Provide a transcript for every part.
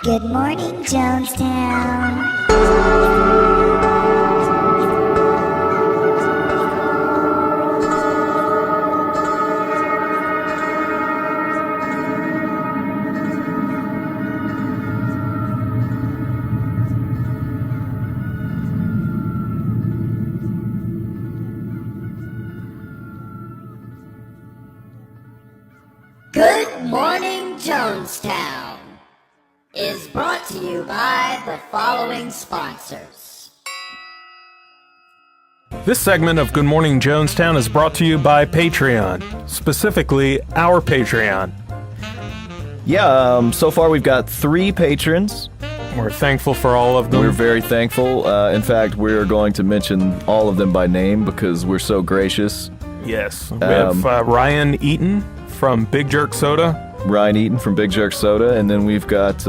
Good morning, Jonestown. Good Morning Jonestown is brought to you by the following sponsors. This segment of Good Morning Jonestown is brought to you by Patreon, specifically our Patreon. Yeah, so far we've got 3 patrons. We're thankful for all of them. We're very thankful. In fact, we're going to mention all of them by name because we're so gracious. Yes. We have Ryan Eaton from Big Jerk Soda. Ryan Eaton from Big Jerk Soda. And then we've got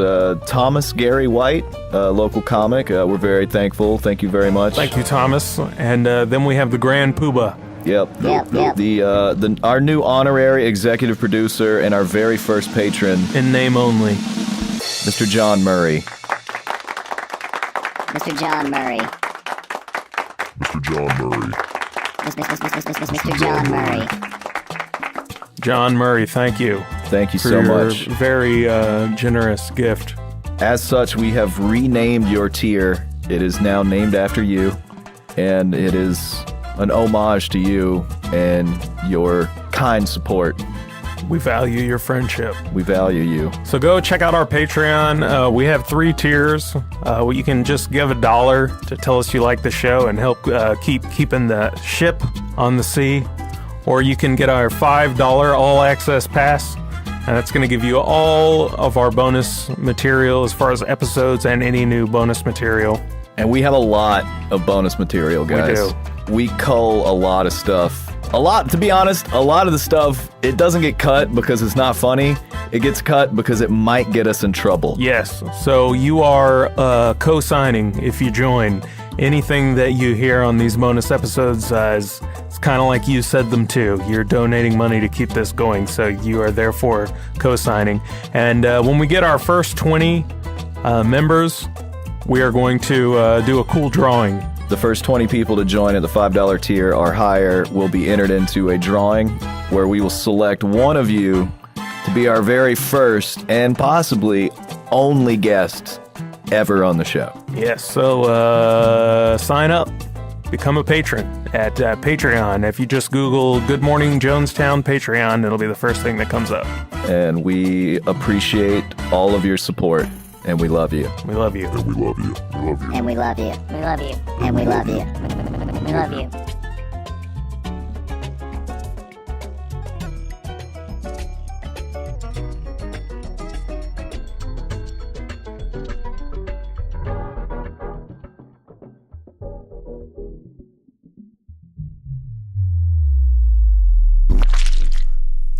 Thomas Gary White, local comic. We're very thankful. Thank you very much. Thank you, Thomas. And then we have the Grand Poobah. Yep. Our new honorary executive producer and our very first patron. In name only. Mr. John Murray. Mr. John Murray. Mr. John Murray. Mr. John Murray. John Murray, thank you. Thank you for so your much. Very generous gift. As such, we have renamed your tier. It is now named after you, and it is an homage to you and your kind support. We value your friendship. We value you. So go check out our Patreon. We have 3 tiers. You can just give $1 to tell us you like the show and help keeping the ship on the sea. Or you can get our $5 all-access pass, and that's going to give you all of our bonus material as far as episodes and any new bonus material. And we have a lot of bonus material, guys. We do. We cull a lot of stuff. To be honest, a lot of the stuff, it doesn't get cut because it's not funny. It gets cut because it might get us in trouble. Yes, so you are co-signing if you join. Anything that you hear on these bonus episodes it's kind of like you said them too. You're donating money to keep this going, so you are therefore co-signing. And when we get our first 20 members, we are going to do a cool drawing. The first 20 people to join at the $5 tier or higher will be entered into a drawing where we will select one of you to be our very first and possibly only guest ever on the show. Yes, so sign up. Become a patron at Patreon. If you just Google Good Morning Jonestown Patreon, it'll be the first thing that comes up. And we appreciate all of your support. And we love you. We love you. And we love you. We love you. And we love you. We love you. And we love you. We love you.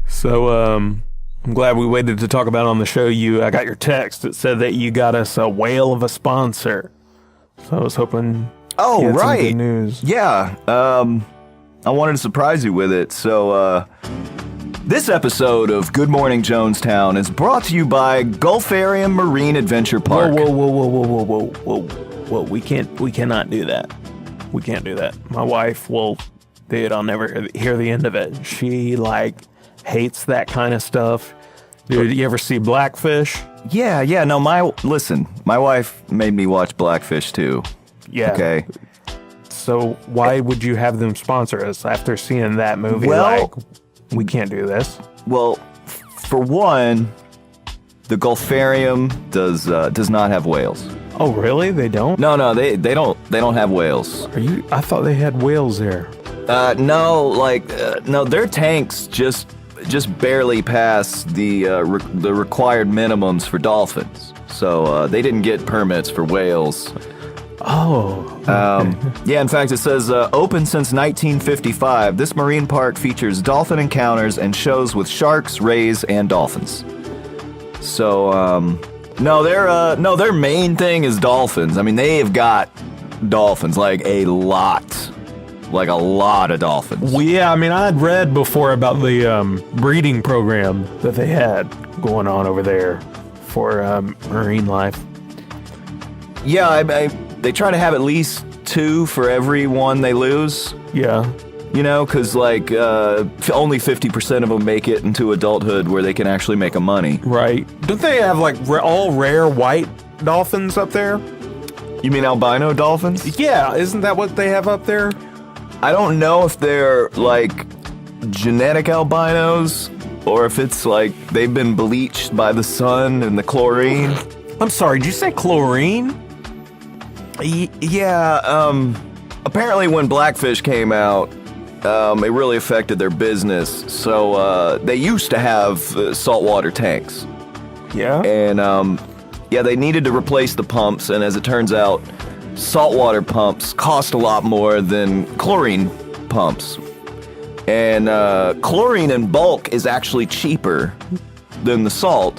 So, I'm glad we waited to talk about it on the show. I got your text. It said that you got us a whale of a sponsor. So I was hoping. Oh, you had right. Some good news. Yeah. I wanted to surprise you with it. So, this episode of Good Morning Jonestown is brought to you by Gulfarium Marine Adventure Park. Whoa. We cannot do that. We can't do that. My wife will. Dude, I'll never hear the end of it. She, hates that kind of stuff. Dude, you ever see Blackfish? Yeah. No, my wife made me watch Blackfish too. Yeah. Okay. So why would you have them sponsor us after seeing that movie? Well, we can't do this. Well, for one, the Gulfarium does not have whales. Oh, really? They don't? No, they don't have whales. I thought they had whales there. No, their tanks just barely pass the required minimums for dolphins. So they didn't get permits for whales. Oh. Okay. Yeah, in fact, it says open since 1955. This marine park features dolphin encounters and shows with sharks, rays, and dolphins. So their main thing is dolphins. I mean, they've got dolphins, a lot. A lot of dolphins. Well, yeah, I mean, I'd read before about the breeding program that they had going on over there for marine life. Yeah, they try to have at least 2 for every one they lose. Yeah. You know, because, like, only 50% of them make it into adulthood where they can actually make a money. Right. Don't they have, like, all rare white dolphins up there? You mean albino dolphins? Yeah, isn't that what they have up there? I don't know if they're, like, genetic albinos or if it's, like, they've been bleached by the sun and the chlorine. I'm sorry, did you say chlorine? Yeah, apparently when Blackfish came out, it really affected their business. So they used to have saltwater tanks. Yeah? And yeah, they needed to replace the pumps, and as it turns out, saltwater pumps cost a lot more than chlorine pumps. And chlorine in bulk is actually cheaper than the salt.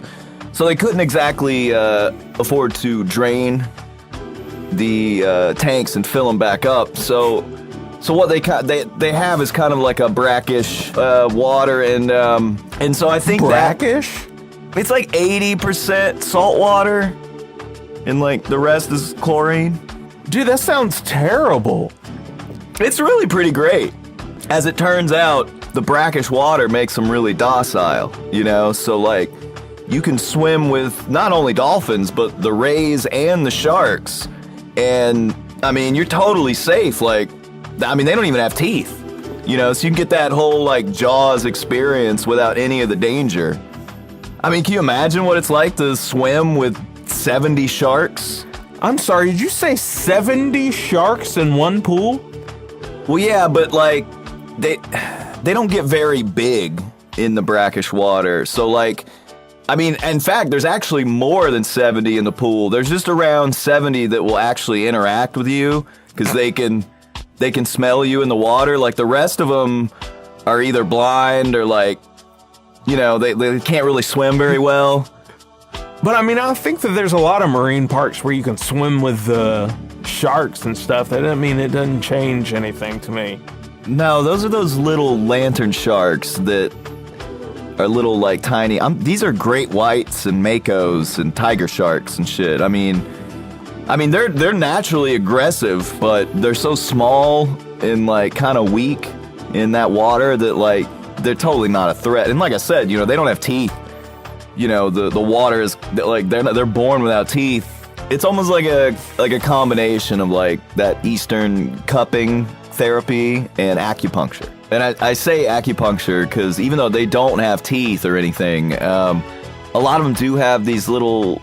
So they couldn't exactly afford to drain the tanks and fill them back up. So what they have is kind of like a brackish water, and so I think brackish? It's like 80% salt water, and like the rest is chlorine. Dude, that sounds terrible. It's really pretty great. As it turns out, the brackish water makes them really docile, you know? So like, you can swim with not only dolphins, but the rays and the sharks. And I mean, you're totally safe. Like, I mean, they don't even have teeth, you know? So you can get that whole like Jaws experience without any of the danger. I mean, can you imagine what it's like to swim with 70 sharks? I'm sorry, did you say 70 sharks in one pool? Well, yeah, but like, they don't get very big in the brackish water. So like, I mean, in fact, there's actually more than 70 in the pool. There's just around 70 that will actually interact with you because they can smell you in the water. Like the rest of them are either blind or like, you know, they can't really swim very well. But I mean, I think that there's a lot of marine parks where you can swim with the sharks and stuff. That doesn't mean it doesn't change anything to me. No, those are those little lantern sharks that are little like tiny. These are great whites and makos and tiger sharks and shit. I mean they're naturally aggressive, but they're so small and like kind of weak in that water that like they're totally not a threat. And like I said, you know, they don't have teeth. You know, the water is like they're born without teeth. It's almost like a combination of like that Eastern cupping therapy and acupuncture. And I say acupuncture because even though they don't have teeth or anything, a lot of them do have these little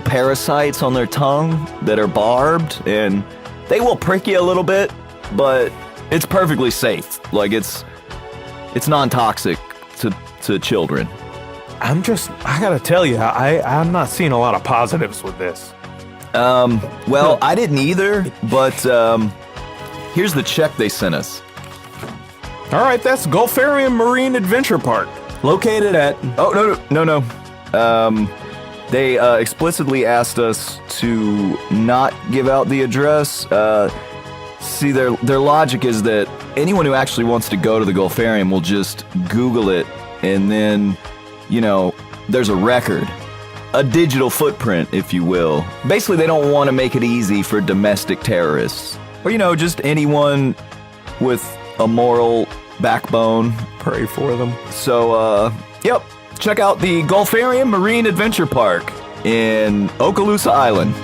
parasites on their tongue that are barbed, and they will prick you a little bit, but it's perfectly safe. Like it's non-toxic to children. I gotta tell you, I'm not seeing a lot of positives with this. Well, I didn't either, but here's the check they sent us. All right, that's Gulfarium Marine Adventure Park, located at... Oh, no. They explicitly asked us to not give out the address. See, their logic is that anyone who actually wants to go to the Gulfarium will just Google it, and then, you know, there's a record. A digital footprint, if you will. Basically, they don't want to make it easy for domestic terrorists. Or, you know, just anyone with a moral backbone. Pray for them. So, yep. Check out the Gulfarium Marine Adventure Park in Okaloosa Island.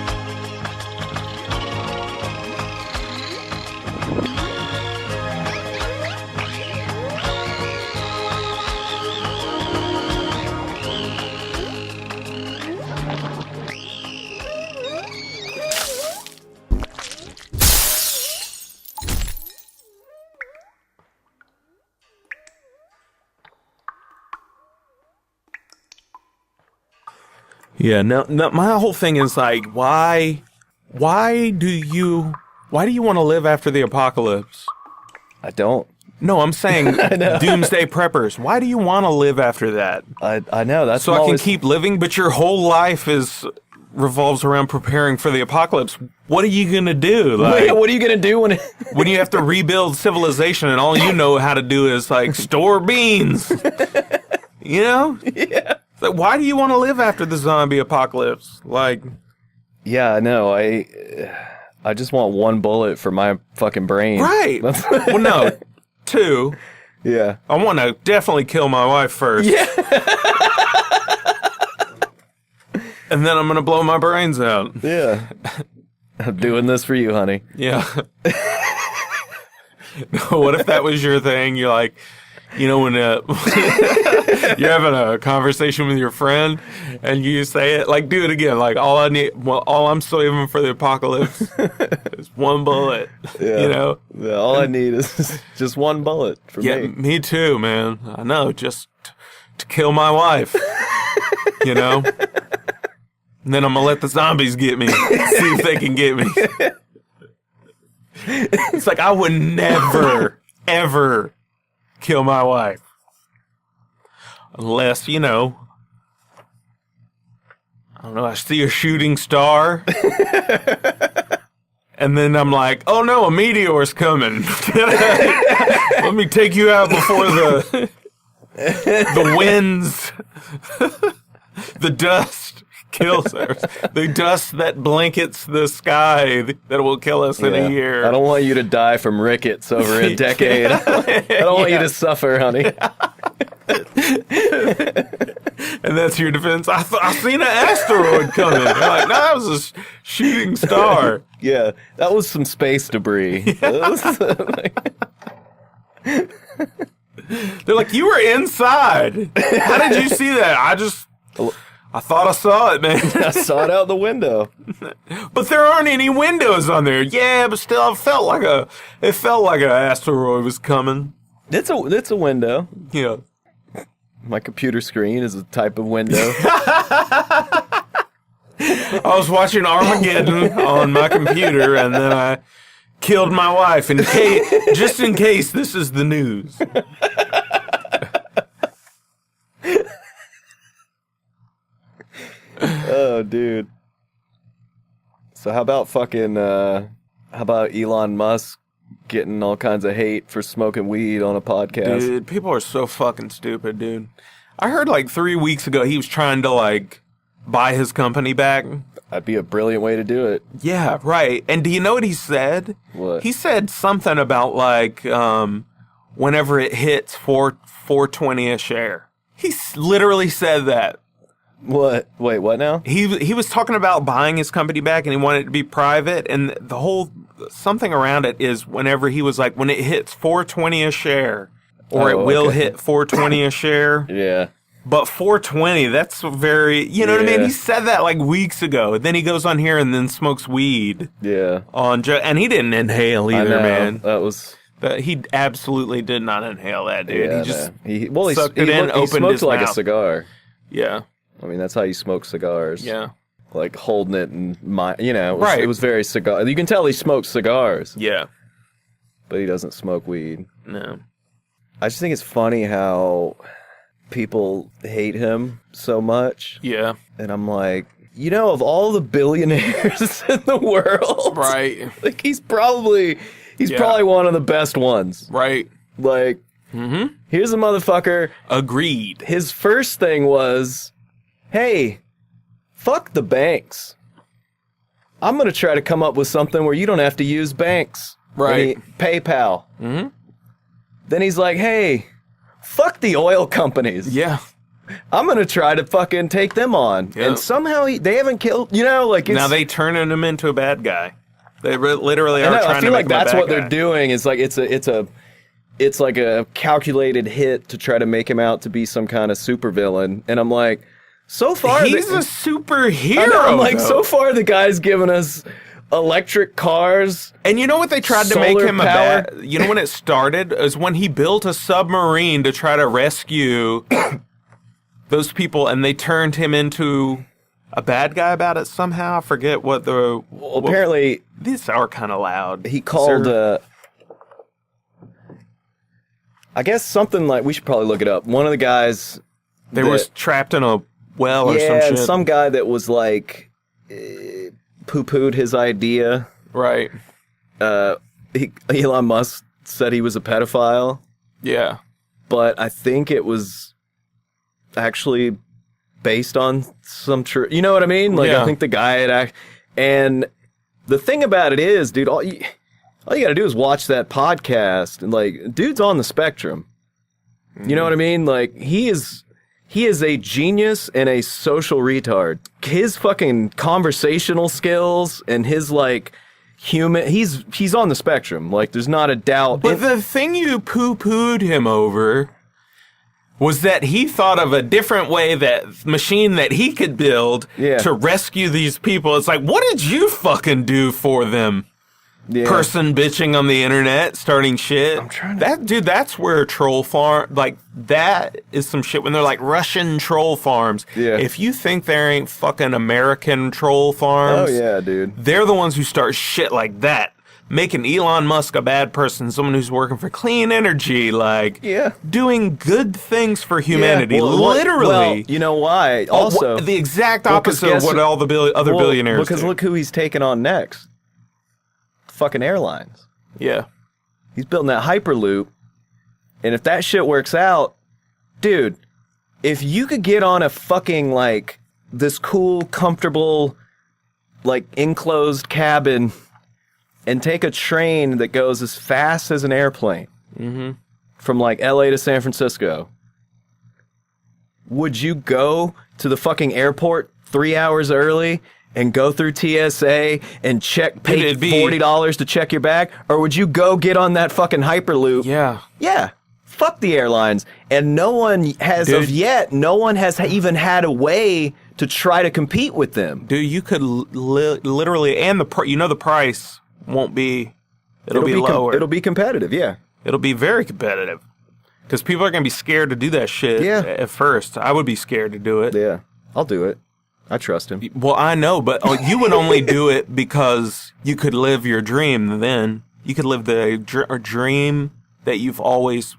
Yeah, no, my whole thing is like, why do you want to live after the apocalypse? I don't. No, I'm saying doomsday preppers. Why do you want to live after that? I know. That's so I can keep living, but your whole life revolves around preparing for the apocalypse. What are you gonna do? Like, what are you gonna do when you have to rebuild civilization and all you know how to do is like store beans? You know? Yeah. It's like, why do you want to live after the zombie apocalypse? Like, Yeah, no, I just want one bullet for my fucking brain. right. Well, no. 2, Yeah. I want to definitely kill my wife first. Yeah. And then I'm going to blow my brains out. Yeah. I'm doing this for you, honey. Yeah. What if that was your thing? You're like, you know, when you're having a conversation with your friend and you say it, like, do it again. Like, all I'm saving for the apocalypse is one bullet. Yeah. You know? Yeah, all I need is just one bullet for Yeah, me. me too, man. I know, just to kill my wife. You know? And then I'm going to let the zombies get me. See if they can get me. It's like, I would never, ever kill my wife. Unless, you know, I don't know, I see a shooting star. And then I'm like, oh no, a meteor's coming. Let me take you out before the winds, the dust kills us. The dust that blankets the sky that will kill us in a year. I don't want you to die from rickets over a decade. I don't want you to suffer, honey. And that's your defense. I seen an asteroid coming. They're like, no, that was a shooting star. Yeah, that was some space debris. They're like, you were inside. How did you see that? I thought I saw it, man. I saw it out the window. But there aren't any windows on there. Yeah, but still, it felt like an asteroid was coming. It's a window. You know. My computer screen is a type of window. I was watching Armageddon on my computer, and then I killed my wife just in case this is the news. Oh, dude. So how about Elon Musk getting all kinds of hate for smoking weed on a podcast? Dude, people are so fucking stupid, dude. I heard like 3 weeks ago he was trying to like buy his company back. That'd be a brilliant way to do it. Yeah, right. And do you know what he said? What? He said something about like whenever it hits $4.20 a share. He literally said that. What? Wait, what now? He was talking about buying his company back and he wanted it to be private, and the whole something around it is whenever he was like, when it hits $4.20 a share, or it will hit $4.20 a share. Yeah. But $4.20, that's very, you know what I mean? He said that like weeks ago. Then he goes on here and then smokes weed. Yeah. And he didn't inhale either, I know. man. That was... He absolutely did not inhale that, dude. Yeah, he just he sucked it in, opened smoked his like mouth. a cigar. Yeah. I mean, that's how you smoke cigars. Yeah. Like holding it in my, Right. It was very cigar. You can tell he smokes cigars, Yeah. but he doesn't smoke weed. No. I just think it's funny how people hate him so much. Yeah. And I'm like, of all the billionaires in the world, Right. like he's probably one of the best ones. Right. Like, here's a motherfucker. Agreed. His first thing was, hey, fuck the banks. I'm going to try to come up with something where you don't have to use banks. Right. PayPal. Mm-hmm. Then he's like, hey, fuck the oil companies. Yeah. I'm going to try to fucking take them on. Yeah. And somehow they haven't killed, it's... Now they turning him into a bad guy. They literally are trying to make I feel like him a that's bad what guy. they're doing. It's like it's like a calculated hit to try to make him out to be some kind of supervillain. And I'm like, so far He's a superhero. I know, I'm like, though. so far the guy's given us electric cars. And you know what they tried to make solar him power. a bad? You know when it started? Is when he built a submarine to try to rescue those people, and they turned him into a bad guy about it somehow. I forget what the... Well, apparently... These are kind of loud. He called... I guess something like... We should probably look it up. One of the guys... They were trapped in a well or some Yeah, shit. and some guy that was like... poo-pooed his idea. Right. Elon Musk said he was a pedophile. Yeah. But I think it was actually based on some true. You know what I mean? Like Yeah. I think the guy had and the thing about it is, dude, all you gotta do is watch that podcast, and like, dude's on the spectrum. You know what I mean? Like he is a genius and a social retard. His fucking conversational skills and his like human, he's on the spectrum. Like there's not a doubt. But the thing you poo-pooed him over was that he thought of a different way, that machine that he could build to rescue these people. It's like, what did you fucking do for them? Yeah. Person bitching on the internet, starting shit. I'm trying to... That's where troll farm, like, that is some shit when they're like Russian troll farms. Yeah. If you think there ain't fucking American troll farms. Oh, yeah, dude. They're the ones who start shit like that. Making Elon Musk a bad person, someone who's working for clean energy, like, doing good things for humanity. Yeah. Literally. Well, you know why? Also, the exact opposite of what all the other billionaires because do. look who he's taking on next. Fucking airlines. Yeah. He's building that Hyperloop, and if that shit works out, dude, if you could get on a fucking, like, this cool, comfortable, like, enclosed cabin and take a train that goes as fast as an airplane from, like, LA to San Francisco, would you go to the fucking airport 3 hours early and go through TSA and pay $40 to check your bag? Or would you go get on that fucking Hyperloop? Yeah. Yeah. Fuck the airlines. And no one has, no one has even had a way to try to compete with them. Dude, you could literally, and the price won't be, it'll be lower. It'll be competitive, yeah. It'll be very competitive. Because people are going to be scared to do that shit at first. I would be scared to do it. Yeah. I'll do it. I trust him. Well, I know, but you would only do it because you could live your dream then. You could live the dream that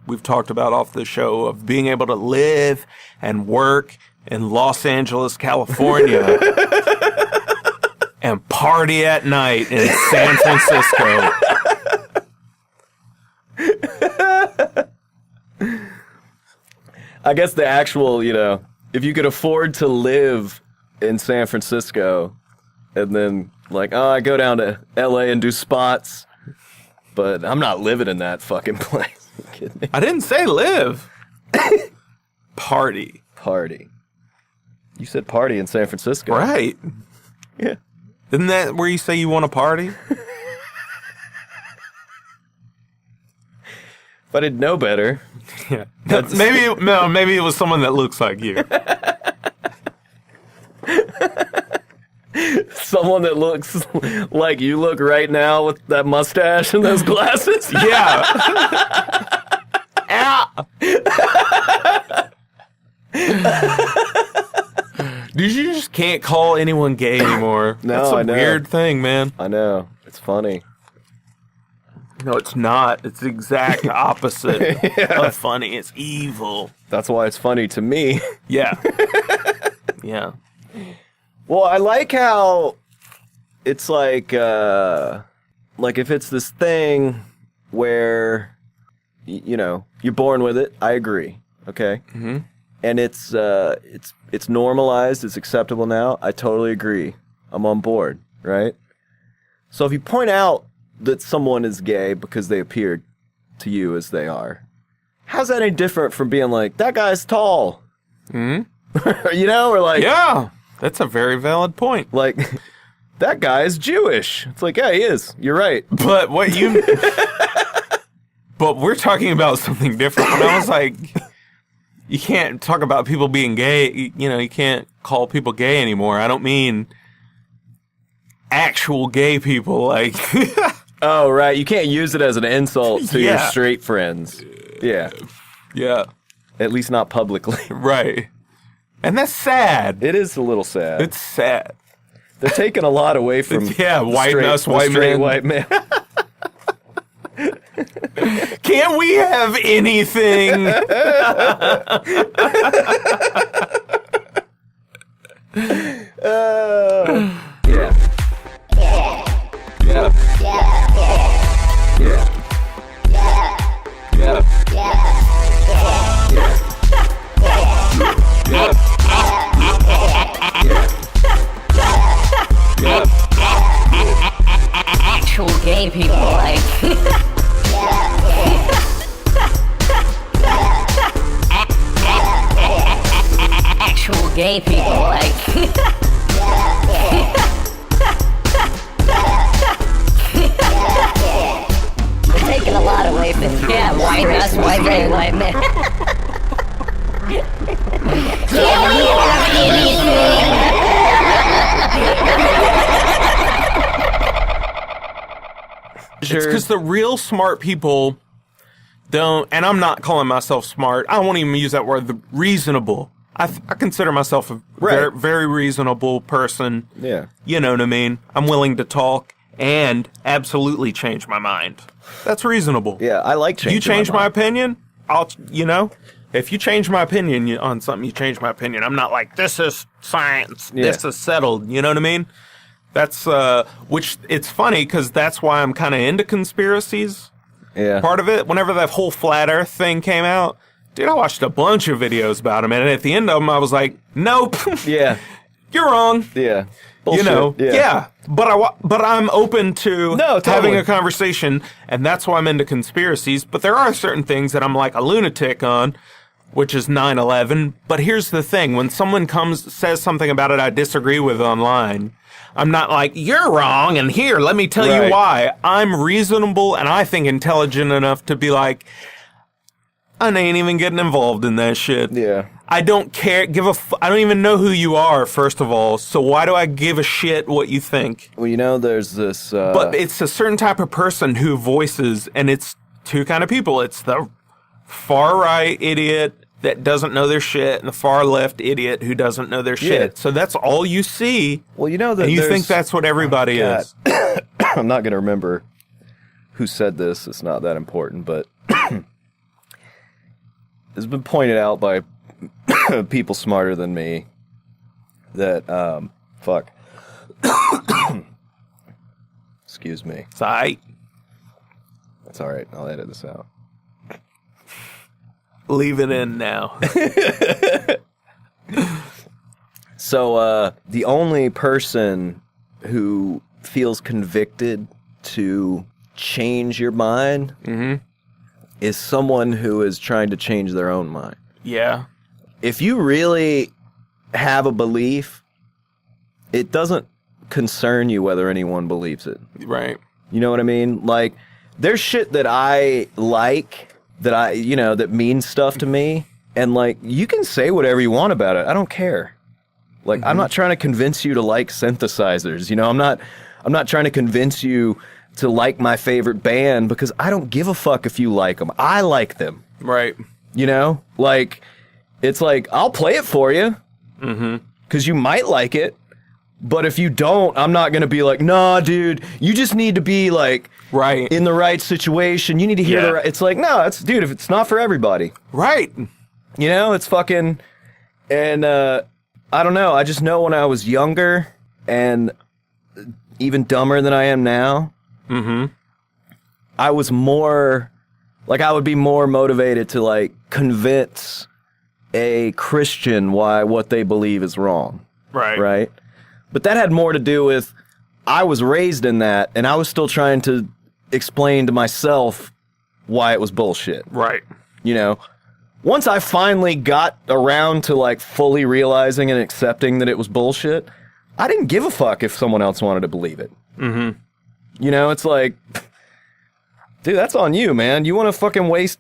we've talked about off the show, of being able to live and work in Los Angeles, California, and party at night in San Francisco. I guess the actual, if you could afford to live in San Francisco and then like, I go down to LA and do spots, but I'm not living in that fucking place. Are you kidding me? I didn't say live. Party. You said party in San Francisco. Right. Yeah. Isn't that where you say you want to party? If I didn't know better. Yeah. Maybe it was someone that looks like you. Someone that looks like you look right now with that mustache and those glasses? Yeah. Dude, you just can't call anyone gay anymore. No, That's a I know. weird thing, man. I know. It's funny. No, it's not. It's the exact opposite of funny. It's evil. That's why it's funny to me. Yeah. Yeah. Well, I like how it's like if it's this thing where, you're born with it. I agree. Okay. Mm-hmm. And it's normalized. It's acceptable now. I totally agree. I'm on board. Right. So if you point out that someone is gay because they appear to you as they are, how's that any different from being like, that guy's tall? Mm-hmm. Or like, yeah. That's a very valid point. Like, that guy is Jewish. It's like, yeah, he is. You're right. But but we're talking about something different. And I was like, you can't talk about people being gay. You can't call people gay anymore. I don't mean actual gay people. Like, oh, right. You can't use it as an insult to your straight friends. Yeah. Yeah. At least not publicly. Right. And that's sad. It is a little sad. It's sad. They're taking a lot away from white straight men. white men. Can't we have anything? gay people, like. Actual gay people, like. We're taking a lot away from white us, white men, white men. It's because the real smart people don't, and I'm not calling myself smart. I won't even use that word. The reasonable. I consider myself a very, very reasonable person. Yeah. You know what I mean? I'm willing to talk and absolutely change my mind. That's reasonable. Yeah, I like changing. You change my my mind. opinion, if you change my opinion on something, you change my opinion. I'm not like, this is science. Yeah. This is settled. You know what I mean? That's, which it's funny because that's why I'm kind of into conspiracies. Yeah. Part of it, whenever that whole flat earth thing came out, dude, I watched a bunch of videos about them. And at the end of them, I was like, nope. Yeah. You're wrong. Yeah. Bullshit. You know, Yeah. but I'm open to totally. having a conversation, and that's why I'm into conspiracies. But there are certain things that I'm like a lunatic on, which is 9/11. But here's the thing: when someone says something about it I disagree with online, I'm not like, you're wrong, and here, let me tell you why. I'm reasonable, and I think intelligent enough to be like, I ain't even getting involved in that shit. Yeah. I don't care. I don't even know who you are, first of all. So why do I give a shit what you think? Well, there's this. But it's a certain type of person who voices, and it's two kind of people. It's the far right idiot that doesn't know their shit, and the far left idiot who doesn't know their shit. Yeah. So that's all you see. Well, that and you think that's what everybody is. I'm not going to remember who said this. It's not that important, but it's been pointed out by people smarter than me that, excuse me. It's all right. That's all right. I'll edit this out. Leave it in now. So, the only person who feels convicted to change your mind is someone who is trying to change their own mind. Yeah. If you really have a belief, it doesn't concern you whether anyone believes it. Right. You know what I mean? Like, there's shit that I like, that means stuff to me, and like, you can say whatever you want about it. I don't care. Like, I'm not trying to convince you to like synthesizers. I'm not trying to convince you to like my favorite band because I don't give a fuck if you like them. I like them. Right. Like, it's like, I'll play it for you. Because you might like it. But if you don't, I'm not going to be like, nah, dude, you just need to be like, right, in the right situation. You need to hear the right. It's like, no, dude, if it's not for everybody. Right. It's fucking, and I don't know. I just know when I was younger and even dumber than I am now, I was more, like, I would be more motivated to, like, convince a Christian why what they believe is wrong. Right. Right? But that had more to do with, I was raised in that, and I was still trying to explain to myself why it was bullshit. Right. Once I finally got around to, like, fully realizing and accepting that it was bullshit, I didn't give a fuck if someone else wanted to believe it. It's like, dude, that's on you, man. You want to fucking waste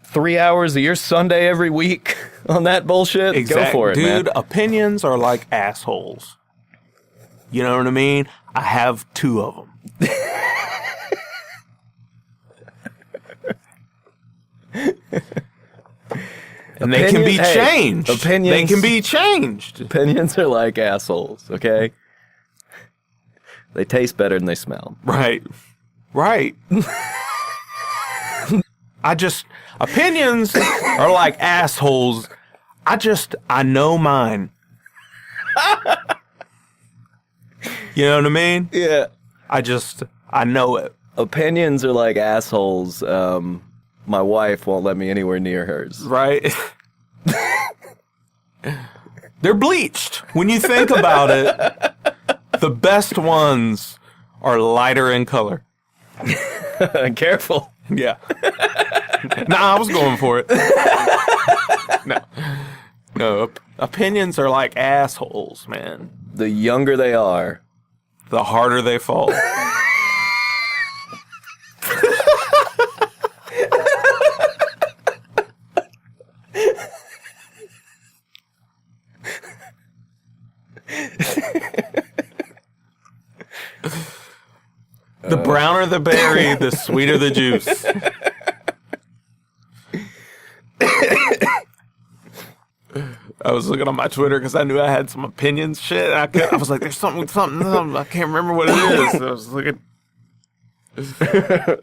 3 hours of your Sunday every week on that bullshit? Go for it, man. Dude, opinions are like assholes. You know what I mean? I have 2 of them. And they can be changed. Opinions. They can be changed. Opinions are like assholes, okay? They taste better than they smell. Right. Right. Opinions are like assholes. I know mine. You know what I mean? Yeah. I know it. Opinions are like assholes. My wife won't let me anywhere near hers. Right? They're bleached. When you think about it, the best ones are lighter in color. Careful. Yeah. Nah, I was going for it. No, opinions are like assholes, man. The younger they are, The harder they fall. The browner the berry, the sweeter the juice. I was looking on my Twitter because I knew I had some opinions. Shit, I was like, "There's something. I can't remember what it is." So I was looking. that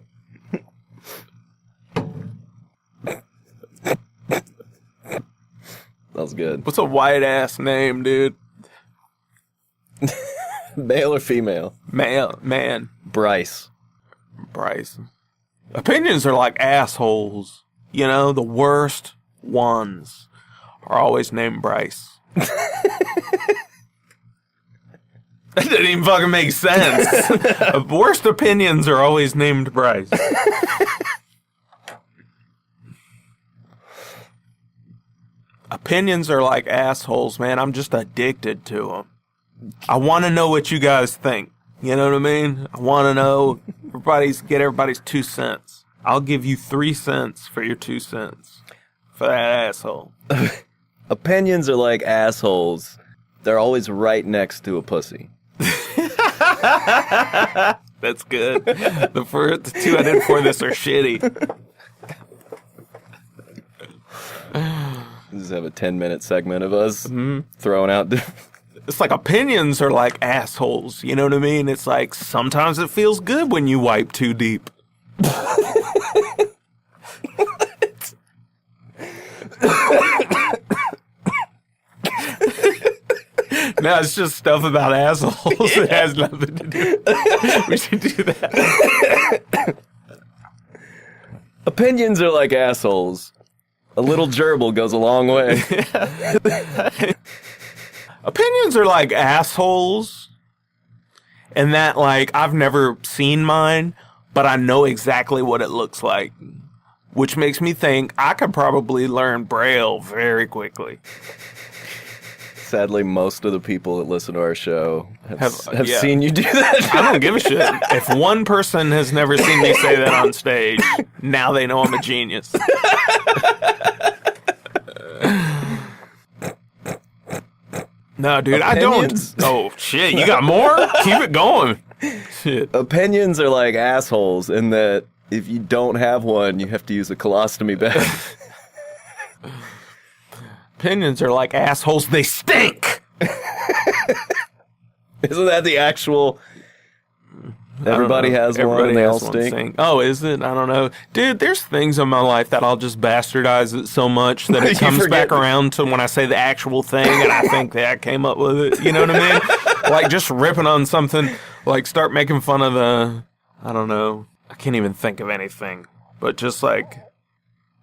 was good. What's a white ass name, dude? Male or female? Man. Bryce. Bryce. Opinions are like assholes. You know, the worst ones are always named Bryce. That didn't even fucking make sense. Worst opinions are always named Bryce. Opinions are like assholes, man. I'm just addicted to them. I want to know what you guys think. You know what I mean? I want to know. Get everybody's 2 cents. I'll give you 3 cents for your 2 cents for that asshole. Opinions are like assholes. They're always right next to a pussy. That's good. The 2 I did for this are shitty. Just have a 10-minute segment of us throwing out. It's like opinions are like assholes. You know what I mean? It's like sometimes it feels good when you wipe too deep. No, it's just stuff about assholes. It has nothing to do. We should do that. Opinions are like assholes. A little gerbil goes a long way. Opinions are like assholes. And that, like, I've never seen mine, but I know exactly what it looks like. Which makes me think I could probably learn Braille very quickly. Sadly, most of the people that listen to our show have yeah. seen you do that. I don't give a shit. If one person has never seen me say that on stage, now they know I'm a genius. No, dude, Opinions? I don't. Oh, shit, you got more? Keep it going. Shit. Opinions are like assholes in that if you don't have one, you have to use a colostomy bag. Opinions are like assholes. They stink. Isn't that the actual... Everybody has one and they all stink? Oh, is it? I don't know. Dude, there's things in my life that I'll just bastardize it so much that it comes back around to when I say the actual thing and I think that I came up with it. You know what I mean? Like just ripping on something, like start making fun of the... I don't know. I can't even think of anything. But just like...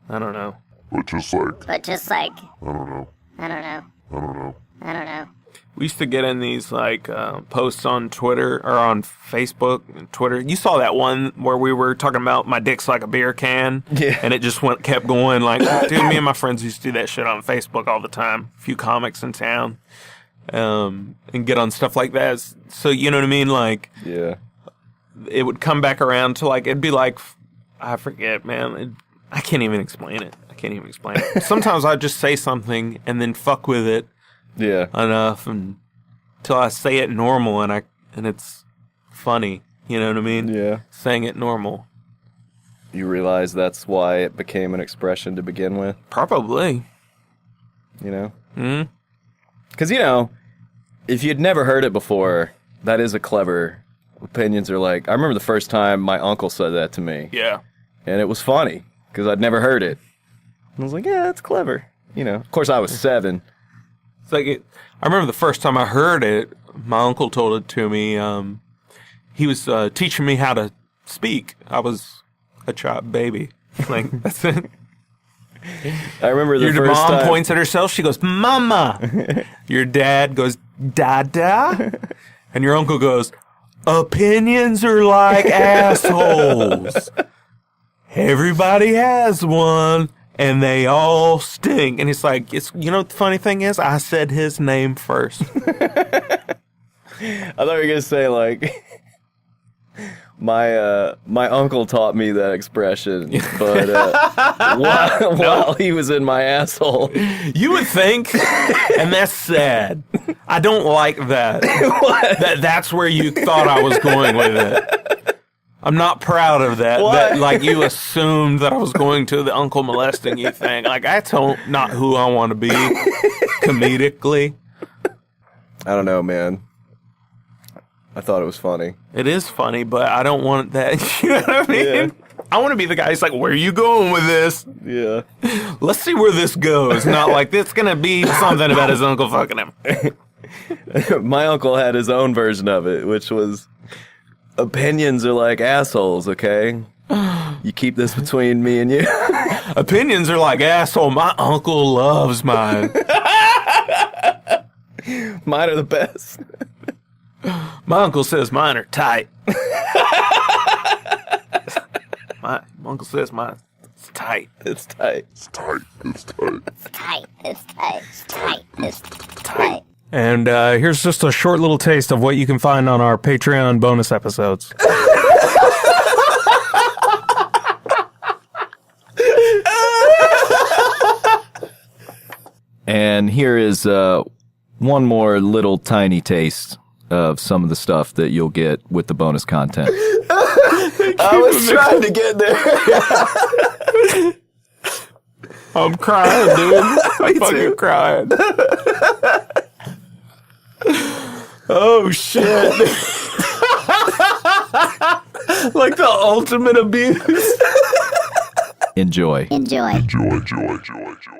I don't know. But just like, But just like, I don't know. I don't know. I don't know. I don't know. We used to get in these like posts on Twitter or on Facebook and Twitter. You saw that one where we were talking about my dick's like a beer can, Yeah. and it just kept going. Like, dude, me and my friends used to do that shit on Facebook all the time. A few comics in town, and get on stuff like that. So you know what I mean? Like, Yeah. it would come back around to like it'd be like I forget, man. I can't even explain it. Sometimes I'd just say something and then fuck with it. Yeah. Enough until I say it normal and it's funny. You know what I mean? Yeah. Saying it normal. You realize that's why it became an expression to begin with, Probably. you know? Hmm? Because, you know, if you'd never heard it before, that is a clever... Opinions are like... I remember the first time my uncle said that to me. Yeah. And it was funny, because I'd never heard it. I was like, yeah, that's clever. You know, of course I was 7. It's like I remember the first time I heard it, my uncle told it to me. He was teaching me how to speak. I was a child baby. Like, that's it. I remember the Your first mom time... points at herself. She goes, "Mama." Your dad goes, "Dada." And your uncle goes, Opinions are like assholes. Everybody has one, and they all stink. And it's like, you know what the funny thing is? I said his name first. I thought you were gonna say like my uncle taught me that expression, but while he was in my asshole. You would think, and that's sad. I don't like that. That's where you thought I was going with it. I'm not proud of that. That like you assumed that I was going to the uncle molesting you thing. Like that's not who I want to be comedically. I don't know, man. I thought it was funny. It is funny, but I don't want that. You know what I mean? Yeah. I want to be the guy who's like, where are you going with this? Yeah. Let's see where this goes. Not like, it's going to be something about his uncle fucking him. My uncle had his own version of it, which was, opinions are like assholes, okay? You keep this between me and you. Opinions are like asshole. My uncle loves mine. Mine are the best. My uncle says mine are tight. My uncle says mine's tight. It's tight. It's tight. It's tight. It's tight. It's tight. It's tight. It's tight. And here's just a short little taste of what you can find on our Patreon bonus episodes. And here is one more little tiny taste of some of the stuff that you'll get with the bonus content. I was trying to get there. I'm crying, dude. I'm fucking crying. Oh, shit. Like the ultimate abuse. Enjoy. Enjoy. Joy, joy, joy, joy, joy, joy, joy.